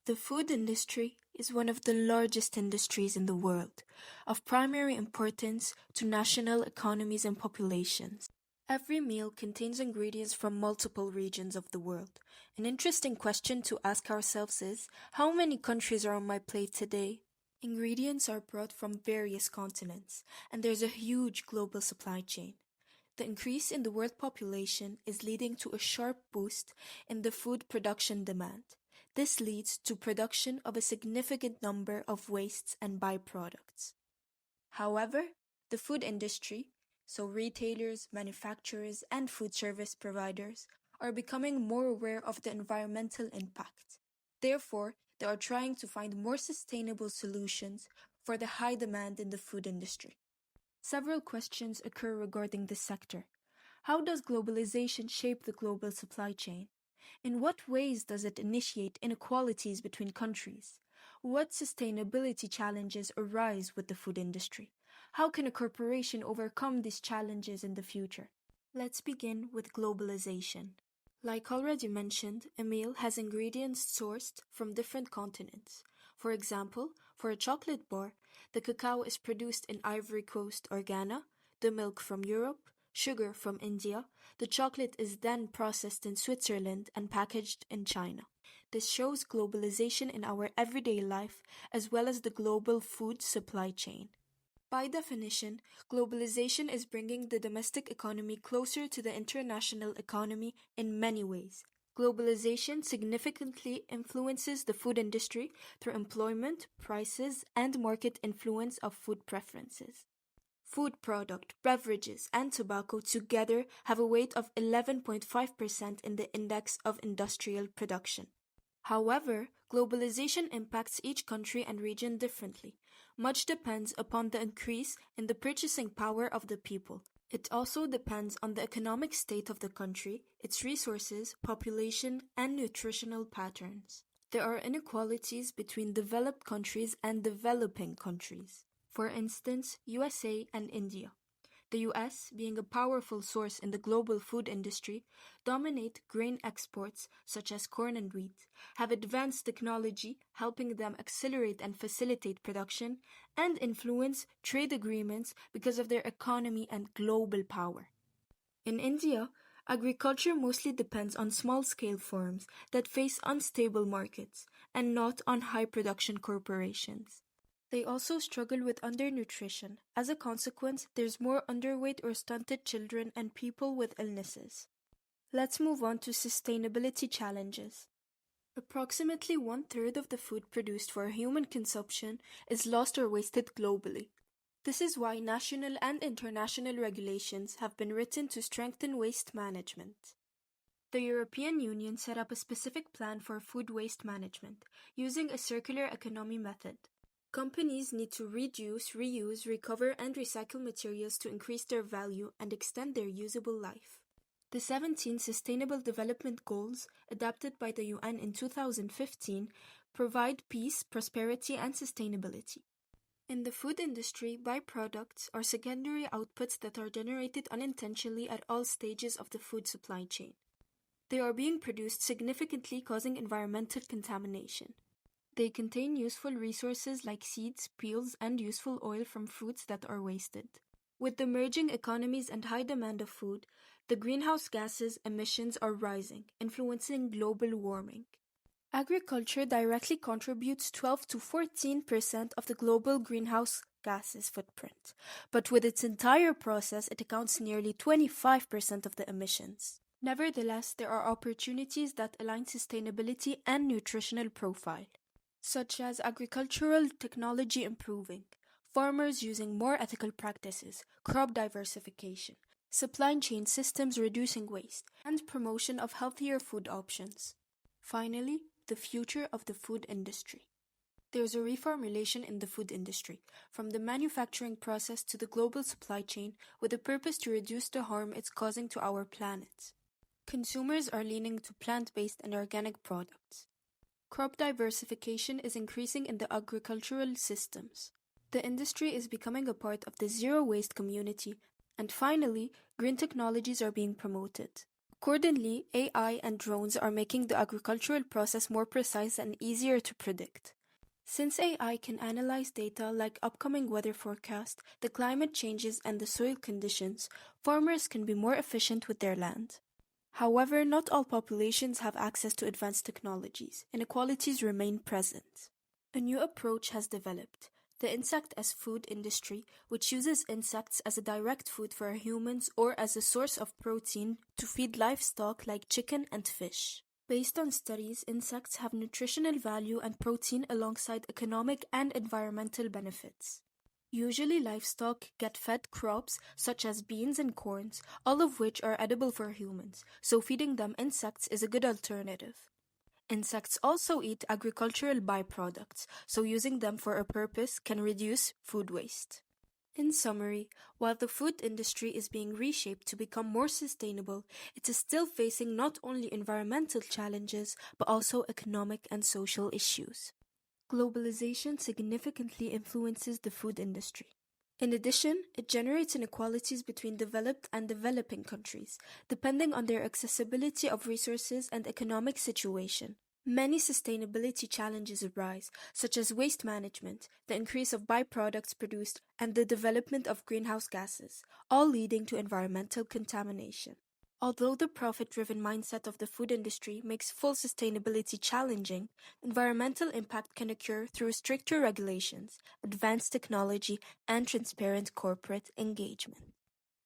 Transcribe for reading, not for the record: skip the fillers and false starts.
The food industry is one of the largest industries in the world, of primary importance to national economies and populations. Every meal contains ingredients from multiple regions of the world. An interesting question to ask ourselves is, how many countries are on my plate today? Ingredients are brought from various continents, and there's a huge global supply chain. The increase in the world population is leading to a sharp boost in the food production demand. This leads to production of a significant number of wastes and byproducts. However, the food industry, so retailers, manufacturers, and food service providers, are becoming more aware of the environmental impact. Therefore, they are trying to find more sustainable solutions for the high demand in the food industry. Several questions occur regarding this sector. How does globalization shape the global supply chain? In what ways does it initiate inequalities between countries? What sustainability challenges arise with the food industry? How can a corporation overcome these challenges in the future? Let's begin with globalization. Like already mentioned, a meal has ingredients sourced from different continents. For example, for a chocolate bar, the cacao is produced in Ivory Coast or Ghana, the milk from Europe, sugar from India. The chocolate is then processed in Switzerland and packaged in China. This shows globalization in our everyday life as well as the global food supply chain. By definition, globalization is bringing the domestic economy closer to the international economy in many ways. Globalization significantly influences the food industry through employment, prices, and market influence of food preferences. Food product, beverages, and tobacco together have a weight of 11.5% in the index of industrial production. However, globalization impacts each country and region differently. Much depends upon the increase in the purchasing power of the people. It also depends on the economic state of the country, its resources, population, and nutritional patterns. There are inequalities between developed countries and developing countries. For instance, USA and India. The US, being a powerful source in the global food industry, dominate grain exports such as corn and wheat, have advanced technology helping them accelerate and facilitate production, and influence trade agreements because of their economy and global power. In India, agriculture mostly depends on small-scale farms that face unstable markets and not on high-production corporations. They also struggle with undernutrition. As a consequence, there's more underweight or stunted children and people with illnesses. Let's move on to sustainability challenges. Approximately 1/3 of the food produced for human consumption is lost or wasted globally. This is why national and international regulations have been written to strengthen waste management. The European Union set up a specific plan for food waste management, using a circular economy method. Companies need to reduce, reuse, recover, and recycle materials to increase their value and extend their usable life. The 17 Sustainable Development Goals, adopted by the UN in 2015, provide peace, prosperity, and sustainability. In the food industry, byproducts are secondary outputs that are generated unintentionally at all stages of the food supply chain. They are being produced significantly, causing environmental contamination. They contain useful resources like seeds, peels, and useful oil from fruits that are wasted. With the merging economies and high demand of food, the greenhouse gases emissions are rising, influencing global warming. Agriculture directly contributes 12 to 14% of the global greenhouse gases footprint, but with its entire process, it accounts nearly 25% of the emissions. Nevertheless, there are opportunities that align sustainability and nutritional profile, such as agricultural technology improving, farmers using more ethical practices, crop diversification, supply chain systems reducing waste, and promotion of healthier food options. Finally, the future of the food industry. There's a reformulation in the food industry, from the manufacturing process to the global supply chain, with the purpose to reduce the harm it's causing to our planet. Consumers are leaning to plant-based and organic products. Crop diversification is increasing in the agricultural systems. The industry is becoming a part of the zero-waste community, and finally, green technologies are being promoted. Accordingly, AI and drones are making the agricultural process more precise and easier to predict. Since AI can analyze data like upcoming weather forecast, the climate changes, and the soil conditions, farmers can be more efficient with their land. However, not all populations have access to advanced technologies. Inequalities remain present. A new approach has developed, the insect as food industry, which uses insects as a direct food for humans or as a source of protein to feed livestock like chicken and fish. Based on studies, insects have nutritional value and protein alongside economic and environmental benefits. Usually livestock get fed crops such as beans and corns, all of which are edible for humans, so feeding them insects is a good alternative. Insects also eat agricultural byproducts, so using them for a purpose can reduce food waste. In summary, while the food industry is being reshaped to become more sustainable, it is still facing not only environmental challenges but also economic and social issues. Globalization significantly influences the food industry. In addition, it generates inequalities between developed and developing countries, depending on their accessibility of resources and economic situation. Many sustainability challenges arise, such as waste management, the increase of byproducts produced, and the development of greenhouse gases, all leading to environmental contamination. Although the profit-driven mindset of the food industry makes full sustainability challenging, environmental impact can occur through stricter regulations, advanced technology, and transparent corporate engagement.